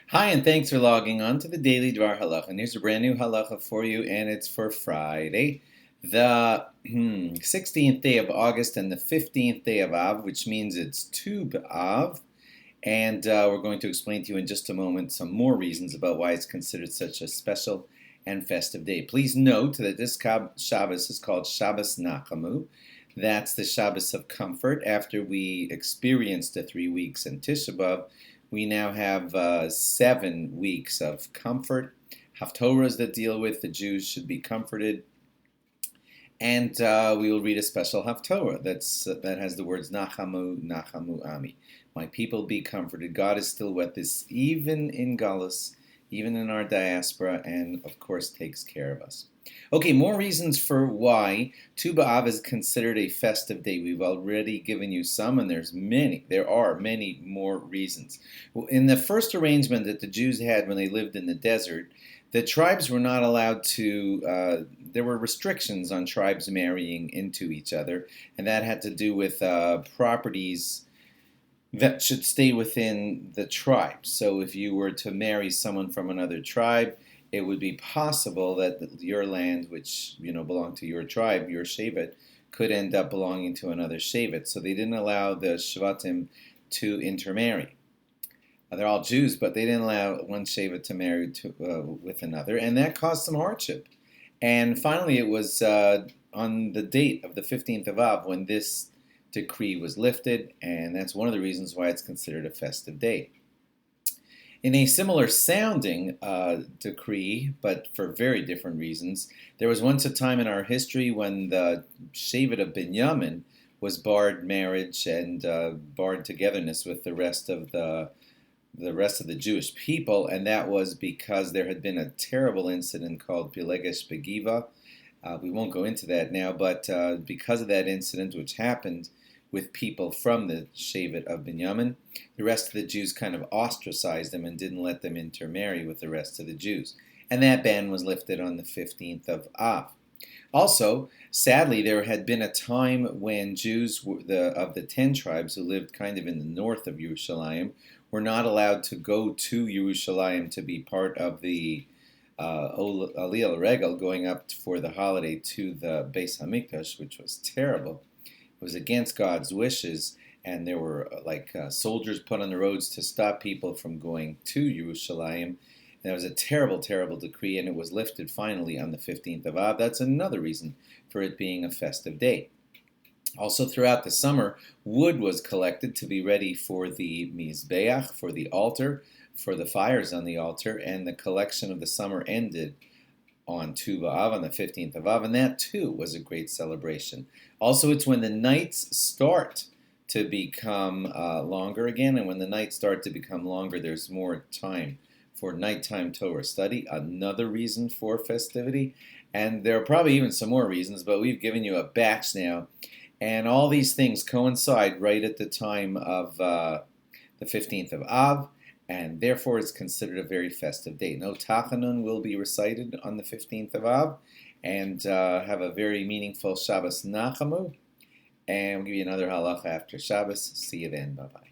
Hi, and thanks for logging on to the Daily DVAR Halacha. And here's a brand new halacha for you, and it's for Friday, the 16th day of August and the 15th day of Av, which means it's Tu B'Av. And we're going to explain to you in just a moment some more reasons about why it's considered such a special and festive day. Please note that this Shabbos is called Shabbos Nachamu. That's the Shabbos of comfort. After we experienced the 3 weeks in Tisha B'Av, we now have 7 weeks of comfort. Haftorahs that deal with the Jews should be comforted. And we will read a special Haftorah that has the words Nachamu, Nachamu Ami. My people be comforted. God is still with us, even in Galus, even in our diaspora, and of course takes care of us. Okay, more reasons for why Tu B'Av is considered a festive day. We've already given you some, and there are many more reasons. In the first arrangement that the Jews had when they lived in the desert, the tribes were not allowed to, there were restrictions on tribes marrying into each other, and that had to do with properties that should stay within the tribe. So if you were to marry someone from another tribe, it would be possible that your land, which belonged to your tribe, your shevet, could end up belonging to another shevet. So they didn't allow the shvatim to intermarry. They're all Jews, but they didn't allow one shevet to marry with another, and that caused some hardship. And finally, it was on the date of the 15th of Av when this decree was lifted, and that's one of the reasons why it's considered a festive day. In a similar sounding decree, but for very different reasons, there was once a time in our history when the Shevet of Binyamin was barred marriage and barred togetherness with the rest of the Jewish people, and that was because there had been a terrible incident called Pilegesh Begiva. We won't go into that now, but because of that incident, which happened with people from the Shevet of Binyamin, the rest of the Jews kind of ostracized them and didn't let them intermarry with the rest of the Jews. And that ban was lifted on the 15th of Av. Also, sadly, there had been a time when Jews of the 10 tribes who lived kind of in the north of Yerushalayim were not allowed to go to Yerushalayim to be part of the Aliyah Regel, going up for the holiday to the Beis Hamikdash, which was terrible. It was against God's wishes, and there were soldiers put on the roads to stop people from going to Yerushalayim. And it was a terrible, terrible decree, and it was lifted finally on the 15th of Av. That's another reason for it being a festive day. Also, throughout the summer, wood was collected to be ready for the Mizbeach, for the altar, for the fires on the altar, and the collection of the summer ended on Tu B'Av, on the 15th of Av, and that too was a great celebration. Also, it's when the nights start to become longer again, and when the nights start to become longer, there's more time for nighttime Torah study, another reason for festivity. And there are probably even some more reasons, but we've given you a batch now. And all these things coincide right at the time of the 15th of Av, and therefore it's considered a very festive day. No Tachanun will be recited on the 15th of Av, and have a very meaningful Shabbos Nachamu. And we'll give you another halacha after Shabbos. See you then. Bye-bye.